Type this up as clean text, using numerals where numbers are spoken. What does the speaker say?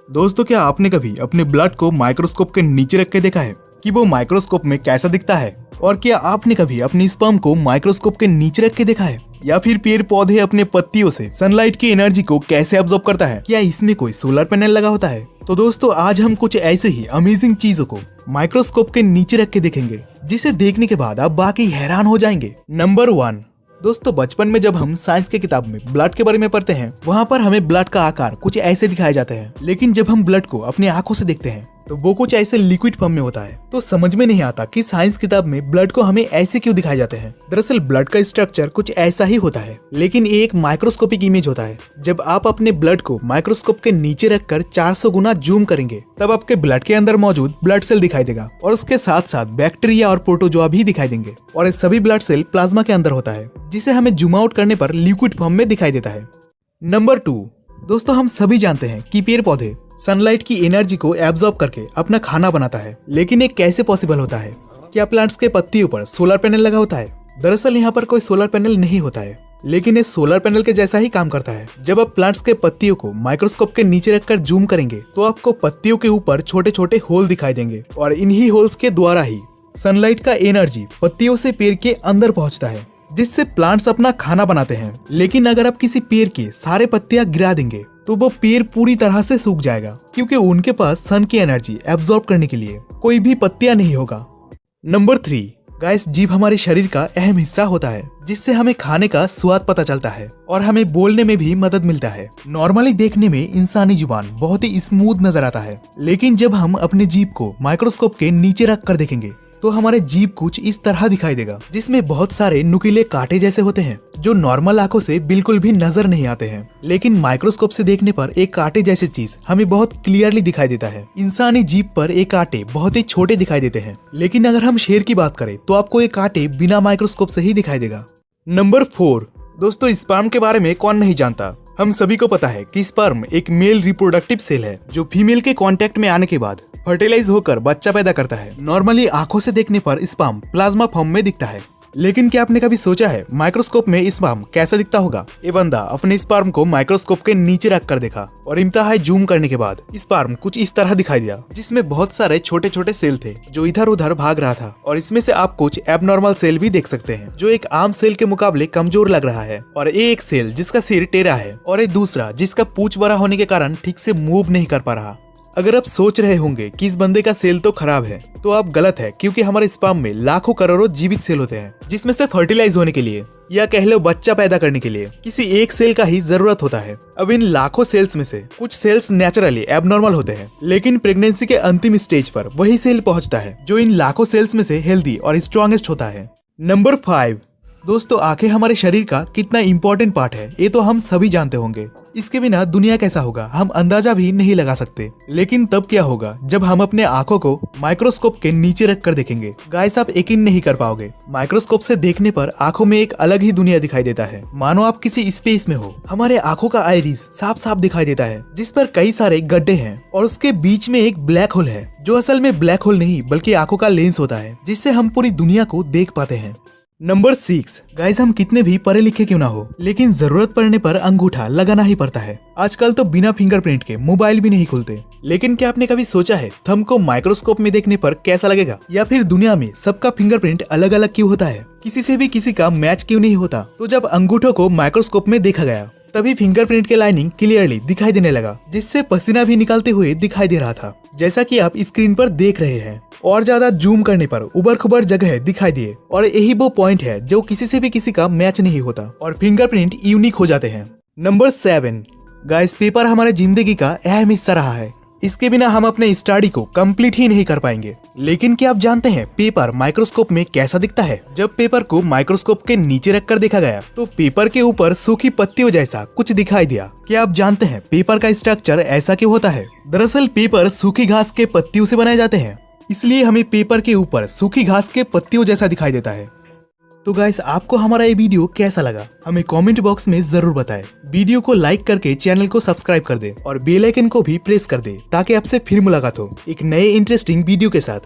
दोस्तों, क्या आपने कभी अपने ब्लड को माइक्रोस्कोप के नीचे रख के देखा है कि वो माइक्रोस्कोप में कैसा दिखता है? और क्या आपने कभी अपनी स्पर्म को माइक्रोस्कोप के नीचे रख के देखा है? या फिर पेड़ पौधे अपने पत्तियों से सनलाइट की एनर्जी को कैसे अब्सॉर्ब करता है? क्या इसमें कोई सोलर पैनल लगा होता है? तो दोस्तों, आज हम कुछ ऐसे ही अमेजिंग चीजों को माइक्रोस्कोप के नीचे रख के देखेंगे, जिसे देखने के बाद आप बाकी हैरान हो जाएंगे। नंबर 1। दोस्तों, बचपन में जब हम साइंस की किताब में ब्लड के बारे में पढ़ते हैं, वहाँ पर हमें ब्लड का आकार कुछ ऐसे दिखाया जाता है। लेकिन जब हम ब्लड को अपनी आंखों से देखते हैं तो वो कुछ ऐसे लिक्विड फॉर्म में होता है। तो समझ में नहीं आता कि साइंस किताब में ब्लड को हमें ऐसे क्यों दिखाए जाते हैं। दरअसल ब्लड का स्ट्रक्चर कुछ ऐसा ही होता है, लेकिन एक माइक्रोस्कोपिक इमेज होता है। जब आप अपने ब्लड को माइक्रोस्कोप के नीचे रखकर 400 गुना जूम करेंगे, तब आपके ब्लड के अंदर मौजूद ब्लड सेल दिखाई देगा और उसके साथ साथ बैक्टीरिया और प्रोटोजोआ भी दिखाई देंगे। और ये सभी ब्लड सेल प्लाज्मा के अंदर होता है, जिसे हमें जूम आउट करने पर लिक्विड फॉर्म में दिखाई देता है। नंबर 2। दोस्तों, हम सभी जानते हैं कि पेड़ पौधे सनलाइट की एनर्जी को एब्जॉर्ब करके अपना खाना बनाता है, लेकिन ये कैसे पॉसिबल होता है? क्या प्लांट्स के पत्तियों पर सोलर पैनल लगा होता है? दरअसल यहाँ पर कोई सोलर पैनल नहीं होता है, लेकिन ये सोलर पैनल के जैसा ही काम करता है। जब आप प्लांट्स के पत्तियों को माइक्रोस्कोप के नीचे रखकर जूम करेंगे, तो आपको पत्तियों के ऊपर छोटे छोटे होल दिखाई देंगे और इन्हीं होल्स के द्वारा ही सनलाइट का एनर्जी पत्तियों से पेड़ के अंदर पहुँचता है, जिससे प्लांट्स अपना खाना बनाते हैं। लेकिन अगर आप किसी पेड़ के सारे पत्तियां गिरा देंगे, तो वो पेड़ पूरी तरह से सूख जाएगा, क्योंकि उनके पास सन की एनर्जी एब्जॉर्ब करने के लिए कोई भी पत्तियां नहीं होगा। नंबर 3। गाइस, जीभ हमारे शरीर का अहम हिस्सा होता है, जिससे हमें खाने का स्वाद पता चलता है और हमें बोलने में भी मदद मिलता है। नॉर्मली देखने में इंसानी जुबान बहुत ही स्मूथ नजर आता है, लेकिन जब हम अपने जीभ को माइक्रोस्कोप के नीचे रख कर देखेंगे, तो हमारे जीभ कुछ इस तरह दिखाई देगा, जिसमें बहुत सारे नुकीले कांटे जैसे होते हैं, जो नॉर्मल आंखों से बिल्कुल भी नजर नहीं आते हैं। लेकिन माइक्रोस्कोप से देखने पर एक कांटे जैसी चीज हमें बहुत क्लियरली दिखाई देता है। इंसानी जीभ पर एक कांटे बहुत ही छोटे दिखाई देते हैं, लेकिन अगर हम शेर की बात करें तो आपको ये कांटे बिना माइक्रोस्कोप से ही दिखाई देगा। नंबर 4। दोस्तों, स्पर्म के बारे में कौन नहीं जानता। हम सभी को पता है कि स्पर्म एक मेल रिप्रोडक्टिव सेल है, जो फीमेल के कांटेक्ट में आने के बाद फर्टिलाइज होकर बच्चा पैदा करता है। नॉर्मली आंखों से देखने पर स्पर्म प्लाज्मा फॉर्म में दिखता है, लेकिन क्या आपने कभी सोचा है माइक्रोस्कोप में स्पर्म कैसा दिखता होगा? ये बंदा अपने स्पर्म को माइक्रोस्कोप के नीचे रख कर देखा और इंतहाई जूम करने के बाद स्पर्म कुछ इस तरह दिखाई दिया, जिसमें बहुत सारे छोटे छोटे सेल थे जो इधर उधर भाग रहा था। और इसमें से आप कुछ एबनॉर्मल सेल भी देख सकते हैं, जो एक आम सेल के मुकाबले कमजोर लग रहा है। और एक सेल जिसका सिर टेढ़ा है और एक दूसरा जिसका पूंछ बड़ा होने के कारण ठीक से मूव नहीं कर पा रहा। अगर आप सोच रहे होंगे कि इस बंदे का सेल तो खराब है, तो आप गलत है, क्योंकि हमारे स्पर्म में लाखों करोड़ों जीवित सेल होते हैं, जिसमें से फर्टिलाइज होने के लिए या कह लो बच्चा पैदा करने के लिए किसी एक सेल का ही जरूरत होता है। अब इन लाखों सेल्स में से कुछ सेल्स नेचुरली एबनॉर्मल होते हैं, लेकिन प्रेगनेंसी के अंतिम स्टेज पर वही सेल पहुंचता है जो इन लाखों सेल्स में से हेल्दी और स्ट्रॉन्गेस्ट होता है। नंबर 5। दोस्तों, आंखें हमारे शरीर का कितना इंपॉर्टेंट पार्ट है, ये तो हम सभी जानते होंगे। इसके बिना दुनिया कैसा होगा हम अंदाजा भी नहीं लगा सकते। लेकिन तब क्या होगा जब हम अपने आंखों को माइक्रोस्कोप के नीचे रख कर देखेंगे? गाइस, आप यकीन नहीं कर पाओगे। माइक्रोस्कोप से देखने पर आंखों में एक अलग ही दुनिया दिखाई देता है, मानो आप किसी स्पेस में हो। हमारे आंखों का आइरिस साफ साफ दिखाई देता है, जिस पर कई सारे गड्ढे हैं और उसके बीच में एक ब्लैक होल है, जो असल में ब्लैक होल नहीं बल्कि आंखों का लेंस होता है, जिससे हम पूरी दुनिया को देख पाते हैं। नंबर 6। गाइस, हम कितने भी पढ़े लिखे क्यों ना हो, लेकिन जरूरत पड़ने पर अंगूठा लगाना ही पड़ता है। आजकल तो बिना फिंगरप्रिंट के मोबाइल भी नहीं खुलते। लेकिन क्या आपने कभी सोचा है थंब को माइक्रोस्कोप में देखने पर कैसा लगेगा? या फिर दुनिया में सबका फिंगरप्रिंट अलग अलग क्यों होता है? किसी से भी किसी का मैच क्यों नहीं होता? तो जब अंगूठों को माइक्रोस्कोप में देखा गया, तभी फिंगरप्रिंट के लाइनिंग क्लियरली दिखाई देने लगा, जिससे पसीना भी निकलते हुए दिखाई दे रहा था, जैसा कि आप स्क्रीन पर देख रहे हैं। और ज्यादा जूम करने पर उबड़ खुबड़ जगह दिखाई दिए, और यही वो पॉइंट है जो किसी से भी किसी का मैच नहीं होता और फिंगरप्रिंट यूनिक हो जाते हैं। नंबर 7। गाइस, पेपर हमारे जिंदगी का अहम हिस्सा रहा है। इसके बिना हम अपने स्टडी को कंप्लीट ही नहीं कर पाएंगे। लेकिन क्या आप जानते हैं पेपर माइक्रोस्कोप में कैसा दिखता है? जब पेपर को माइक्रोस्कोप के नीचे रखकर देखा गया, तो पेपर के ऊपर सूखी पत्तियों जैसा कुछ दिखाई दिया। क्या आप जानते हैं पेपर का स्ट्रक्चर ऐसा क्यों होता है? दरअसल पेपर सूखी घास के पत्तियों से बनाए जाते हैं, इसलिए हमें पेपर के ऊपर सूखी घास के पत्तियों जैसा दिखाई देता है। तो गाइस, आपको हमारा ये वीडियो कैसा लगा हमें कमेंट बॉक्स में जरूर बताएं। वीडियो को लाइक करके चैनल को सब्सक्राइब कर दे और बेल आइकन को भी प्रेस कर दे, ताकि आपसे फिर मुलाकात हो एक नए इंटरेस्टिंग वीडियो के साथ।